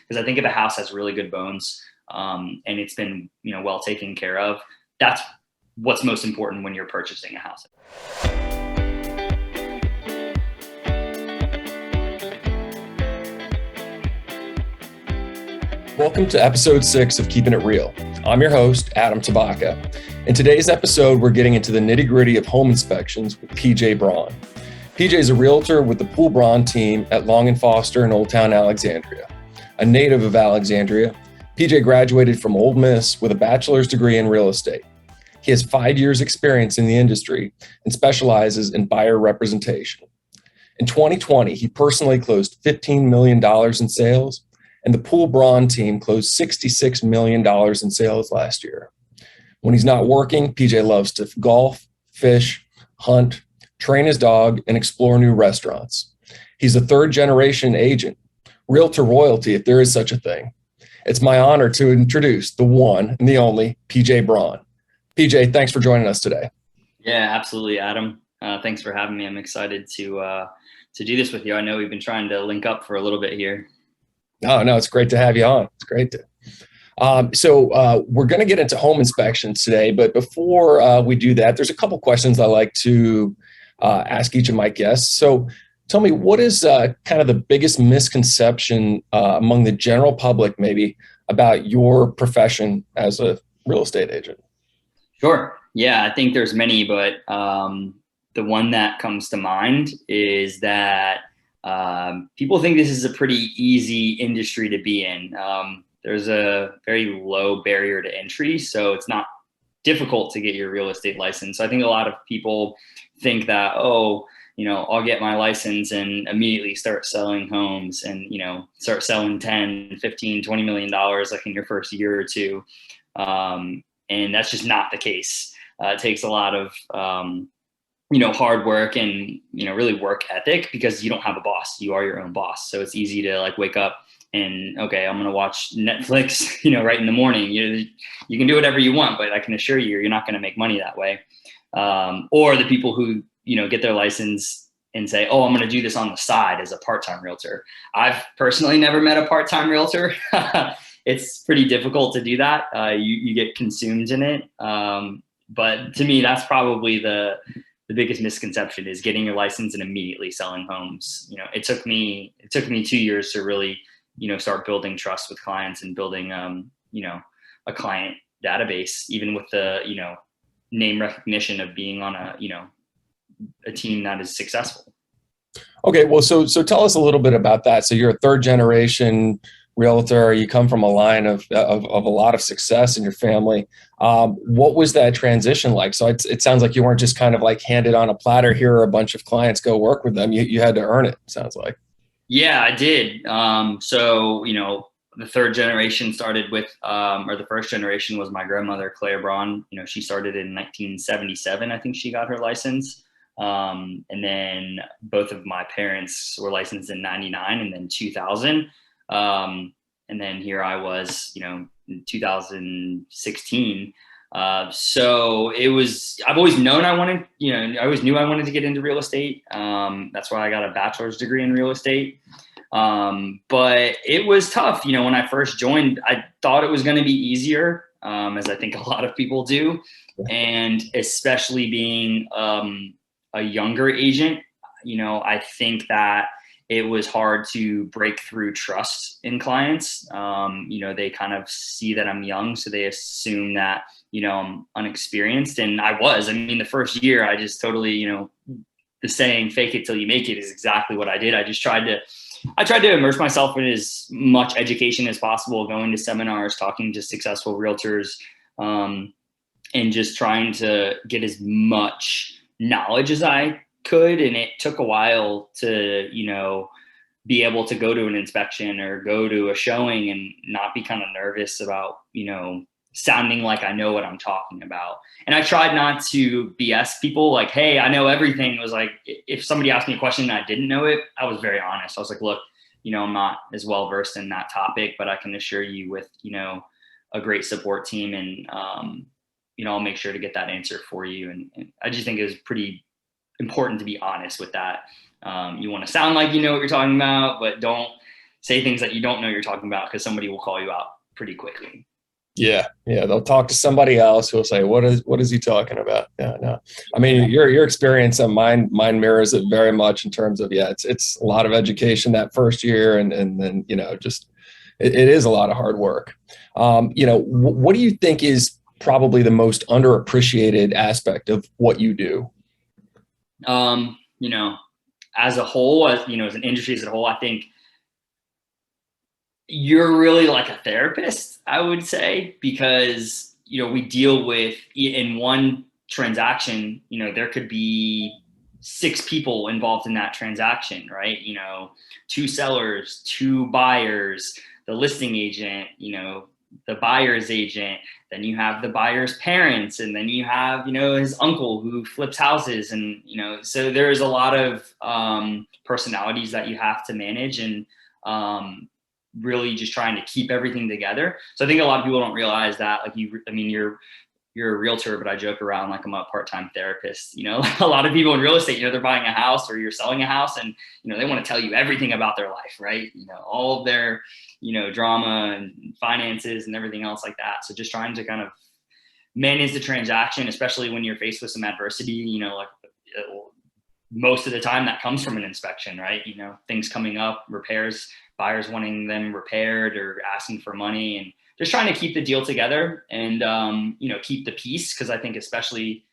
Because I think if a house has really good bones, and it's been, well taken care of, that's what's most important when you're purchasing a house. Welcome to episode 6 of Keeping It Real. I'm your host, Adam Tabaka. In today's episode, we're getting into the nitty-gritty of home inspections with PJ Braun. PJ is a realtor with the Poole Braun team at Long & Foster in Old Town Alexandria. A native of Alexandria, PJ graduated from Ole Miss with a bachelor's degree in real estate. He has 5 years experience in the industry and specializes in buyer representation. In 2020, he personally closed $15 million in sales, and the Poole Braun team closed $66 million in sales last year. When he's not working, PJ loves to golf, fish, hunt, train his dog, and explore new restaurants. He's a third-generation agent, realtor royalty if there is such a thing. It's my honor to introduce the one and the only PJ Braun. PJ, thanks for joining us today. Yeah, absolutely, Adam. Thanks for having me. I'm excited to do this with you. I know we've been trying to link up for a little bit here. Oh, no, it's great to have you on. It's great to. So we're going to get into home inspections today, but before we do that, there's a couple questions I like to ask each of my guests. So tell me, what is kind of the biggest misconception among the general public, maybe, about your profession as a real estate agent? Sure. Yeah, I think there's many, but the one that comes to mind is that people think this is a pretty easy industry to be in. There's a very low barrier to entry, so it's not difficult to get your real estate license. So I think a lot of people think that, I'll get my license and immediately start selling homes and, start selling 10, 15, $20 million like in your first year or two. And that's just not the case. It takes a lot of, hard work and, really work ethic, because you don't have a boss. You are your own boss. So it's easy to wake up and, okay, I'm going to watch Netflix, right in the morning. You can do whatever you want, but I can assure you're not going to make money that way. Or the people who, get their license and say, I'm going to do this on the side as a part-time realtor. I've personally never met a part-time realtor. It's pretty difficult to do that. You get consumed in it. But to me, that's probably the biggest misconception, is getting your license and immediately selling homes. It took me 2 years to really, start building trust with clients and building, a client database, even with the, name recognition of being on a team that is successful. Okay. Well, so tell us a little bit about that. So you're a third generation realtor. You come from a line of a lot of success in your family. What was that transition like? So it sounds like you weren't just kind of handed on a platter, here are a bunch of clients, go work with them. You had to earn it, sounds like. Yeah, I did. So, the third generation started with, or the first generation was my grandmother, Claire Braun. She started in 1977. I think she got her license. And then both of my parents were licensed in 99 and then 2000. And then here I was, in 2016. So I've always known I always knew I wanted to get into real estate. That's why I got a bachelor's degree in real estate. But it was tough. When I first joined, I thought it was going to be easier, as I think a lot of people do. And especially being, a younger agent, I think that it was hard to break through trust in clients. They kind of see that I'm young, so they assume that, I'm unexperienced. And I was. The first year, I just totally, the saying, fake it till you make it, is exactly what I did. I tried to immerse myself in as much education as possible, going to seminars, talking to successful realtors, and just trying to get as much knowledge as I could. And it took a while to, be able to go to an inspection or go to a showing and not be kind of nervous about, sounding like I know what I'm talking about. And I tried not to BS people hey, I know everything. It was if somebody asked me a question and I didn't know it, I was very honest. I was like, look, I'm not as well versed in that topic, but I can assure you with, a great support team, and, I'll make sure to get that answer for you. And I just think it was pretty important to be honest with that. You want to sound like you know what you're talking about, but don't say things that you don't know you're talking about, because somebody will call you out pretty quickly. Yeah. They'll talk to somebody else who will say, what is he talking about? Yeah, no. I mean, your experience and mine mirrors it very much in terms of, it's a lot of education that first year. And then, just, it is a lot of hard work. What do you think is probably the most underappreciated aspect of what you do? As a whole, as an industry as a whole, I think you're really like a therapist, I would say, because, we deal with, in one transaction, there could be 6 people involved in that transaction, right? 2 sellers, 2 buyers, the listing agent, the buyer's agent, then you have the buyer's parents, and then you have, his uncle who flips houses. And, so there's a lot of personalities that you have to manage, and really just trying to keep everything together. So I think a lot of people don't realize that, like, you're a realtor, but I joke around like I'm a part-time therapist. A lot of people in real estate, they're buying a house or you're selling a house, and, they want to tell you everything about their life, right? All of their, drama and finances and everything else like that. So just trying to kind of manage the transaction, especially when you're faced with some adversity, like most of the time that comes from an inspection, right? Things coming up, repairs, buyers wanting them repaired or asking for money, and just trying to keep the deal together and, keep the peace. Cause I think especially,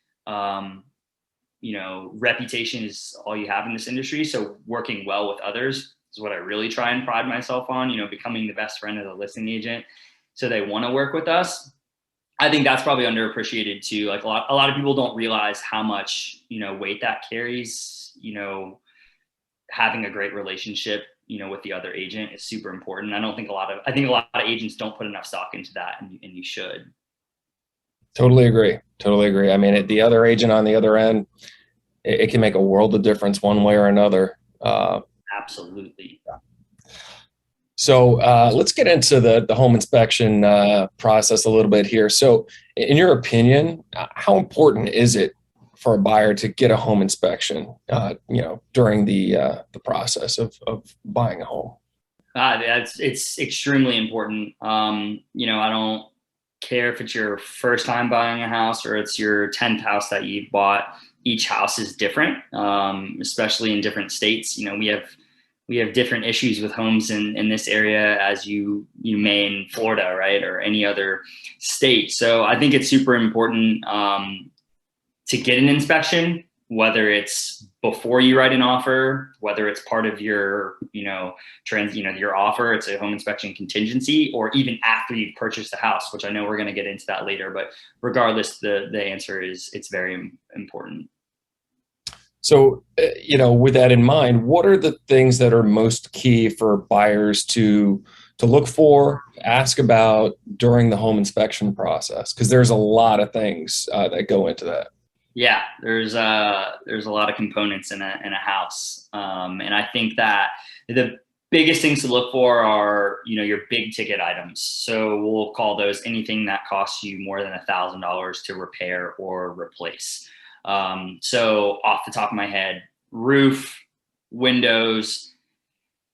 reputation is all you have in this industry. So working well with others is what I really try and pride myself on, becoming the best friend of the listing agent, so they want to work with us. I think that's probably underappreciated too. Like a lot of people don't realize how much, weight that carries. Having a great relationship, with the other agent is super important. I think a lot of agents don't put enough stock into that, and you should. Totally agree. I mean, the other agent on the other end, it can make a world of difference one way or another. Absolutely. So let's get into the home inspection process a little bit here. So in your opinion, how important is it for a buyer to get a home inspection, during the process of buying a home? It's extremely important. I don't care if it's your first time buying a house or it's your 10th house that you've bought. Each house is different, especially in different states. We have different issues with homes in this area as you may in Florida, right, or any other state. So I think it's super important to get an inspection, whether it's before you write an offer, whether it's part of your your offer, it's a home inspection contingency, or even after you've purchased the house, which I know we're going to get into that later. But regardless, the answer is it's very important. So, with that in mind, what are the things that are most key for buyers to look for, ask about during the home inspection process? Because there's a lot of things that go into that. Yeah, there's a lot of components in a house, and I think that the biggest things to look for are your big ticket items. So we'll call those anything that costs you more than $1,000 to repair or replace. So off the top of my head, roof, windows,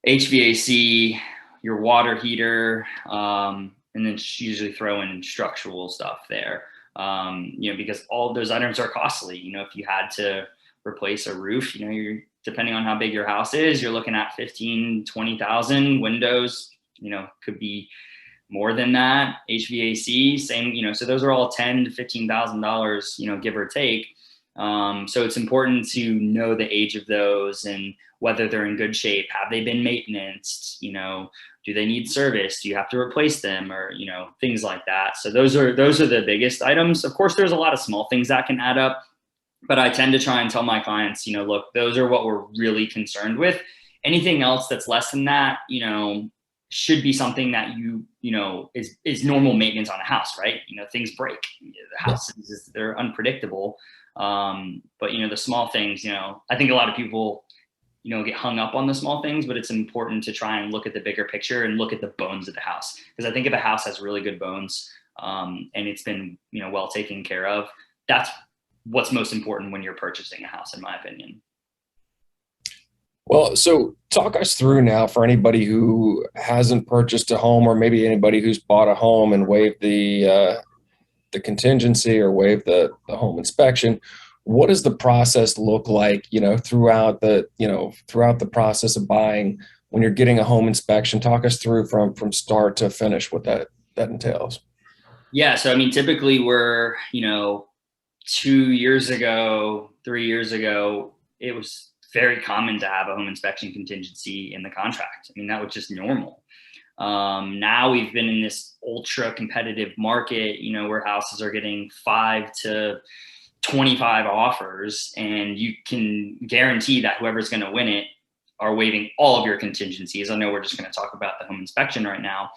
HVAC, your water heater, and then usually throw in structural stuff there. Because all of those items are costly. If you had to replace a roof, you're, depending on how big your house is, you're looking at 15, 20,000. Windows, could be more than that. HVAC, same, so those are all $10,000 to $15,000, give or take. So it's important to know the age of those and whether they're in good shape. Have they been maintained? Do they need service? Do you have to replace them, or, things like that? So those are the biggest items. Of course, there's a lot of small things that can add up, but I tend to try and tell my clients, look, those are what we're really concerned with. Anything else that's less than that, should be something that is normal maintenance on a house, right? Things break. The houses, they're unpredictable. But the small things, I think a lot of people, get hung up on the small things, but it's important to try and look at the bigger picture and look at the bones of the house. Because I think if a house has really good bones, and it's been, well taken care of, that's what's most important when you're purchasing a house, in my opinion. Well, so talk us through now for anybody who hasn't purchased a home, or maybe anybody who's bought a home and waived the contingency or waived the home inspection. What does the process look like, throughout the process of buying when you're getting a home inspection? Talk us through from start to finish what that entails. Yeah. So, I mean, typically we're, 2 years ago, 3 years ago, it was very common to have a home inspection contingency in the contract. I mean, that was just normal. Now we've been in this ultra competitive market, where houses are getting 5 to 25 offers, and you can guarantee that whoever's going to win it are waiving all of your contingencies. I know we're just going to talk about the home inspection right now.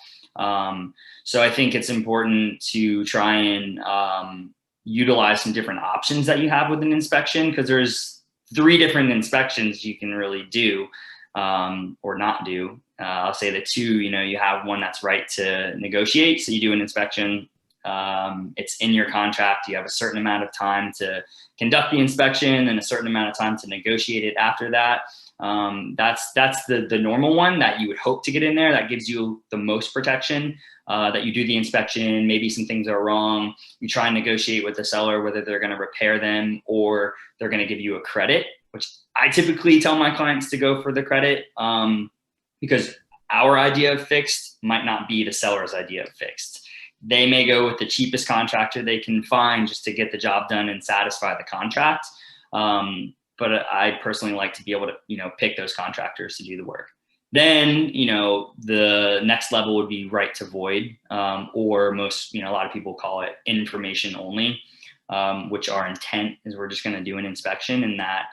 So I think it's important to try and utilize some different options that you have with an inspection, because there's 3 different inspections you can really do or not do. I'll say the 2, you have one that's right to negotiate. So you do an inspection. It's in your contract. You have a certain amount of time to conduct the inspection and a certain amount of time to negotiate it after that. That's the normal one that you would hope to get in there. That gives you the most protection, that you do the inspection, maybe some things are wrong. You try and negotiate with the seller, whether they're going to repair them or they're going to give you a credit, which I typically tell my clients to go for the credit, because our idea of fixed might not be the seller's idea of fixed. They may go with the cheapest contractor they can find just to get the job done and satisfy the contract. But I personally like to be able to, pick those contractors to do the work. Then, the next level would be right to void, or most, a lot of people call it information only, which our intent is we're just going to do an inspection, and that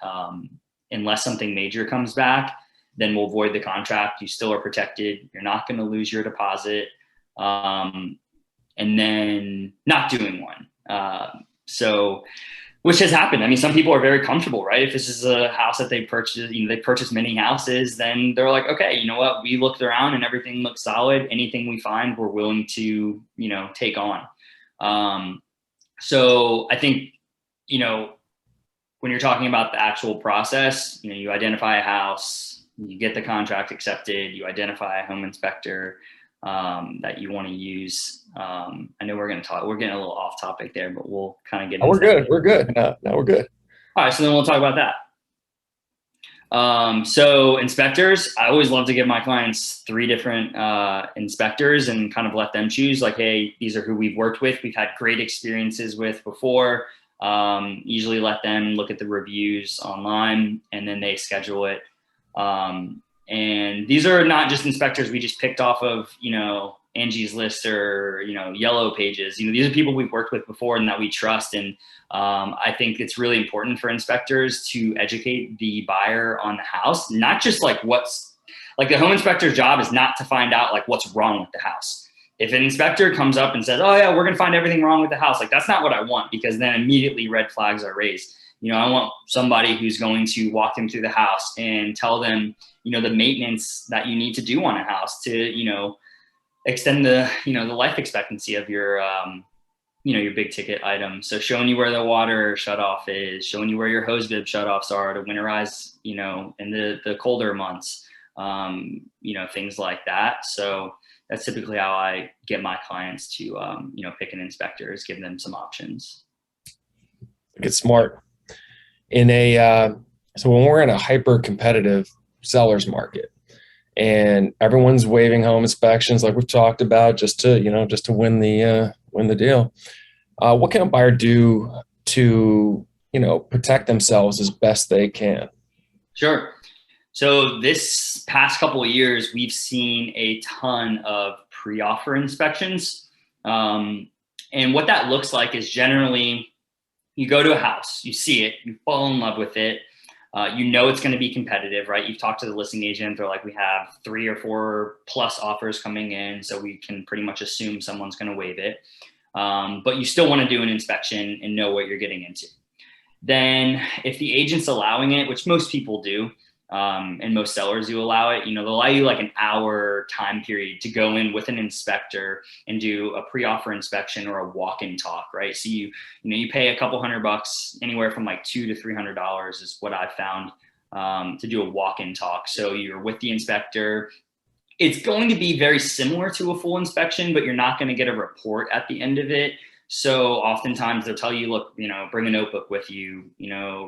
unless something major comes back, then we'll void the contract. You still are protected. You're not going to lose your deposit. And then not doing one. Which has happened. I mean, some people are very comfortable, right? If this is a house that they purchased, they purchased many houses, then they're like, okay, you know what? We looked around and everything looks solid. Anything we find, we're willing to, take on. So I think, when you're talking about the actual process, you identify a house, you get the contract accepted, you identify a home inspector that you want to use. I know we're getting a little off topic there, but we'll kind of get into We're good. We're good. No, we're good. All right. So then we'll talk about that. So inspectors, I always love to give my clients 3 different inspectors and kind of let them choose, like, hey, these are who we've worked with. We've had great experiences with before. Usually let them look at the reviews online and then they schedule it. And these are not just inspectors we just picked off of, Angie's List or, Yellow Pages. These are people we've worked with before and that we trust. And I think it's really important for inspectors to educate the buyer on the house, not just like the home inspector's job is not to find out like what's wrong with the house. If an inspector comes up and says, oh yeah, we're going to find everything wrong with the house, like that's not what I want, because then immediately red flags are raised. I want somebody who's going to walk them through the house and tell them, the maintenance that you need to do on a house to, extend the, the life expectancy of your, your big ticket items. So showing you where the water shutoff is, showing you where your hose bib shutoffs are to winterize, in the colder months, things like that. So that's typically how I get my clients to, pick an inspector, is give them some options. It's smart. So when we're in a hyper competitive seller's market and everyone's waiving home inspections, like we've talked about, just to win the deal, what can a buyer do to, protect themselves as best they can? Sure. So this past couple of years, we've seen a ton of pre-offer inspections. And what that looks like is generally you go to a house, you see it, you fall in love with it. It's going to be competitive, right? You've talked to the listing agent. They're like, we have 3 or 4 plus offers coming in, so we can pretty much assume someone's going to waive it. But you still want to do an inspection and know what you're getting into. Then if the agent's allowing it, which most people do, and most sellers do allow it, they'll allow you like an hour time period to go in with an inspector and do a pre-offer inspection or a walk-in talk, right? So you pay a couple $100, anywhere from like $200 to $300 is what I've found, to do a walk-in talk. So you're with the inspector. It's going to be very similar to a full inspection, but you're not going to get a report at the end of it. So oftentimes they'll tell you, look, bring a notebook with you,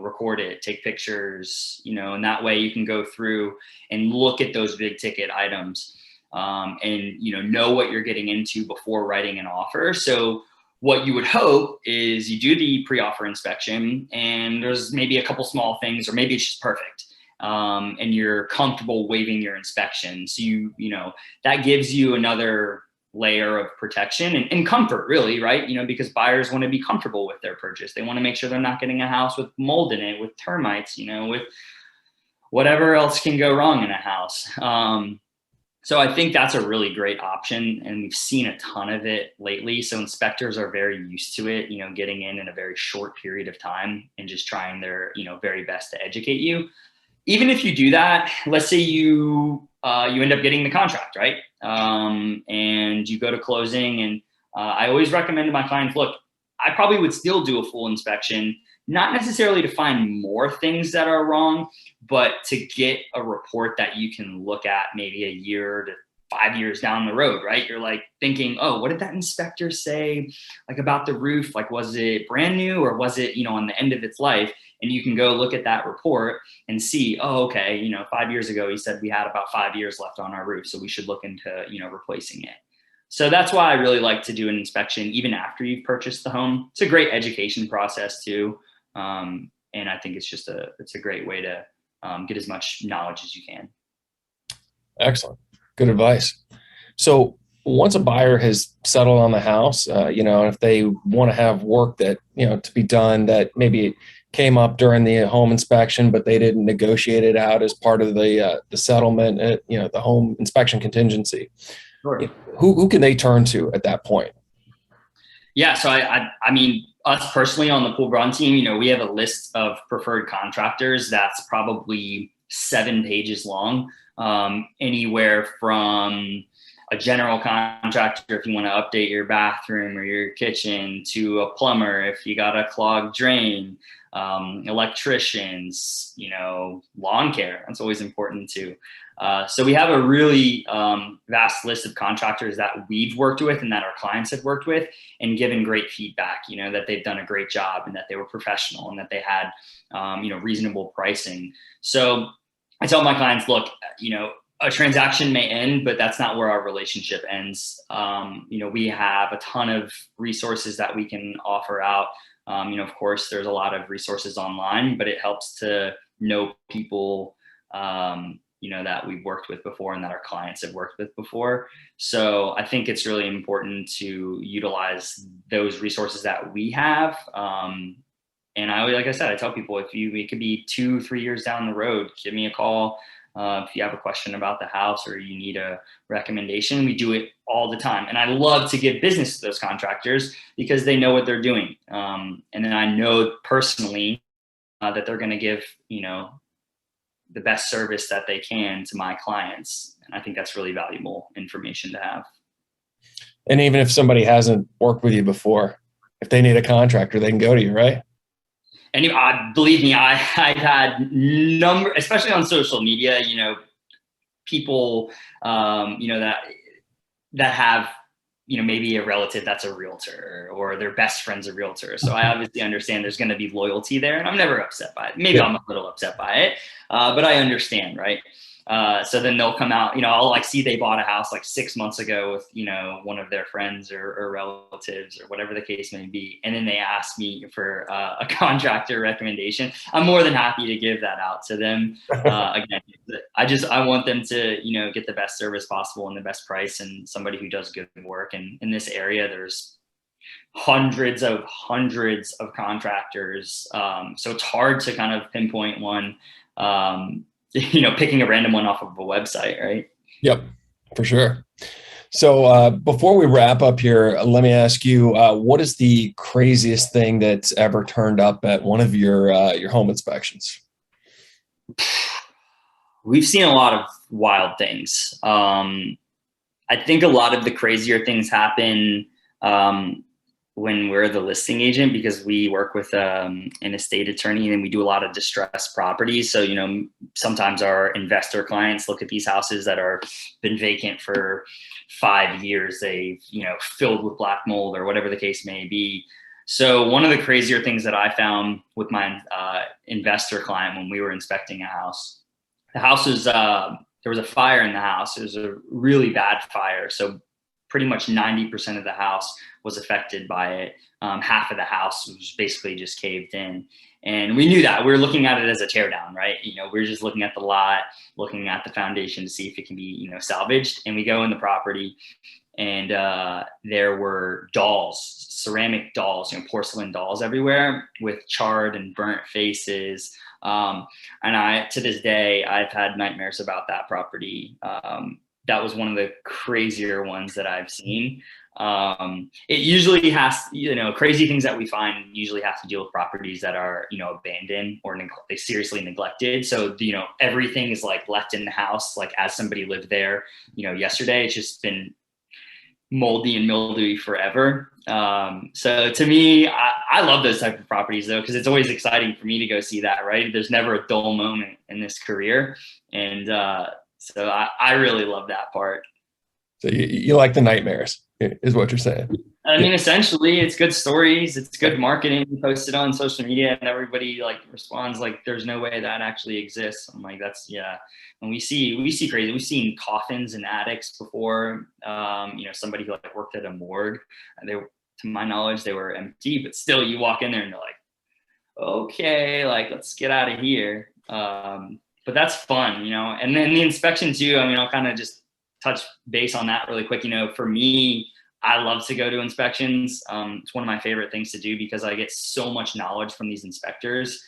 record it, take pictures, and that way you can go through and look at those big ticket items, and, know what you're getting into before writing an offer. So what you would hope is you do the pre-offer inspection and there's maybe a couple small things, or maybe it's just perfect. And you're comfortable waiving your inspection. So that gives you another layer of protection and comfort, really, right? Because buyers want to be comfortable with their purchase. They want to make sure they're not getting a house with mold in it, with termites, with whatever else can go wrong in a house. So I think that's a really great option, and we've seen a ton of it lately. So inspectors are very used to it, getting in a very short period of time and just trying their, very best to educate you. Even if you do that, let's say you end up getting the contract, right? And you go to closing, and I always recommend to my clients, look, I probably would still do a full inspection, not necessarily to find more things that are wrong, but to get a report that you can look at maybe a year to 5 years down the road, right? You're like thinking, oh, what did that inspector say about the roof? Was it brand new, or was it, on the end of its life? And you can go look at that report and see, oh, okay, 5 years ago, he said we had about 5 years left on our roof, so we should look into, replacing it. So that's why I really like to do an inspection even after you've purchased the home. It's a great education process too. And I think it's a great way to get as much knowledge as you can. Excellent. Good advice. So once a buyer has settled on the house, if they want to have work that, to be done that maybe came up during the home inspection, but they didn't negotiate it out as part of the settlement, the home inspection contingency. Sure. Who can they turn to at that point? Yeah. So I mean, us personally on the Poole Braun team, we have a list of preferred contractors that's probably 7 pages long. Anywhere from a general contractor if you want to update your bathroom or your kitchen, to a plumber if you got a clogged drain, electricians, lawn care. That's always important too. So we have a really vast list of contractors that we've worked with and that our clients have worked with and given great feedback, that they've done a great job and that they were professional and that they had, reasonable pricing. So I tell my clients, look, a transaction may end, but that's not where our relationship ends. We have a ton of resources that we can offer out. Of course, there's a lot of resources online, but it helps to know people, that we've worked with before and that our clients have worked with before. So I think it's really important to utilize those resources that we have. And like I said, I tell people, it could be 2-3 years down the road, give me a call. If you have a question about the house or you need a recommendation, we do it all the time. And I love to give business to those contractors because they know what they're doing. And then I know personally that they're going to give, the best service that they can to my clients. And I think that's really valuable information to have. And even if somebody hasn't worked with you before, if they need a contractor, they can go to you, right? And believe me, I've had especially on social media, people, that have, maybe a relative that's a realtor or their best friend's a realtor. So I obviously understand there's going to be loyalty there, and I'm never upset by it. Maybe I'm a little upset by it, but I understand, right? So then they'll come out, I'll see they bought a house 6 months ago with, one of their friends or relatives or whatever the case may be. And then they ask me for a contractor recommendation. I'm more than happy to give that out to them. Again, I want them to, get the best service possible and the best price, and somebody who does good work. And in this area, there's hundreds of contractors. So it's hard to kind of pinpoint one, picking a random one off of a website, right? Yep, for sure. So before we wrap up here, let me ask you, what is the craziest thing that's ever turned up at one of your home inspections? We've seen a lot of wild things. I think a lot of the crazier things happen when we're the listing agent, because we work with an estate attorney and we do a lot of distressed properties. So, sometimes our investor clients look at these houses that are been vacant for 5 years. They've, filled with black mold or whatever the case may be. So one of the crazier things that I found with my investor client when we were inspecting a house, the house was, there was a fire in the house. It was a really bad fire. So pretty much 90% of the house was affected by it. Half of the house was basically just caved in. And we knew that. We were looking at it as a tear down, right? We were just looking at the lot, looking at the foundation to see if it can be, salvaged. And we go in the property, and there were dolls, ceramic dolls, porcelain dolls everywhere with charred and burnt faces. And to this day, I've had nightmares about that property. That was one of the crazier ones that I've seen. It usually has, crazy things that we find usually have to deal with properties that are, abandoned or they seriously neglected. So, everything is like left in the house, like as somebody lived there, yesterday. It's just been moldy and mildewy forever. So to me, I love those type of properties though, because it's always exciting for me to go see that, right? There's never a dull moment in this career. And so I really love that part. So you like the nightmares is what you're saying. I mean, essentially it's good stories. It's good marketing. You post it on social media and everybody responds like, there's no way that actually exists. I'm like, that's, yeah. And we see crazy. We've seen coffins in attics before. Somebody who worked at a morgue, and to my knowledge, they were empty, but still you walk in there and you're like, okay, let's get out of here. But that's fun, and then the inspection too. I mean, I'll kind of just touch base on that really quick. For me, I love to go to inspections. It's one of my favorite things to do because I get so much knowledge from these inspectors.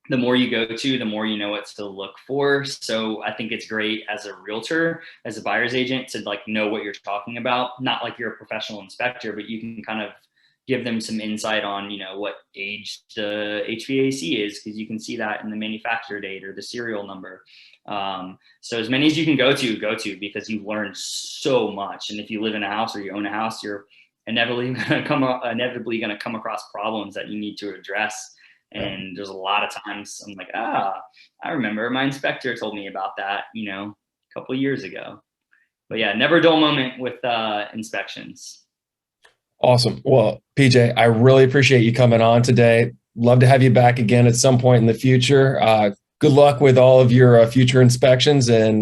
The more you go to, the more you know what to look for. So I think it's great as a realtor, as a buyer's agent, to know what you're talking about. Not like you're a professional inspector, but you can kind of give them some insight on, what age the HVAC is, because you can see that in the manufacturer date or the serial number. So as many as you can go to, because you've learned so much. And if you live in a house or you own a house, you're inevitably going to come across problems that you need to address. And there's a lot of times I'm like, I remember my inspector told me about that, a couple of years ago. But yeah, never a dull moment with inspections. Awesome. Well, PJ, I really appreciate you coming on today. Love to have you back again at some point in the future. Good luck with all of your future inspections, and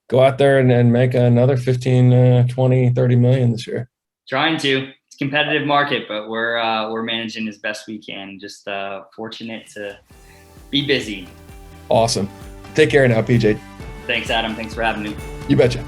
go out there and make another 15, 20, 30 million this year. Trying to. It's a competitive market, but we're managing as best we can. Just fortunate to be busy. Awesome. Take care now, PJ. Thanks, Adam. Thanks for having me. You betcha.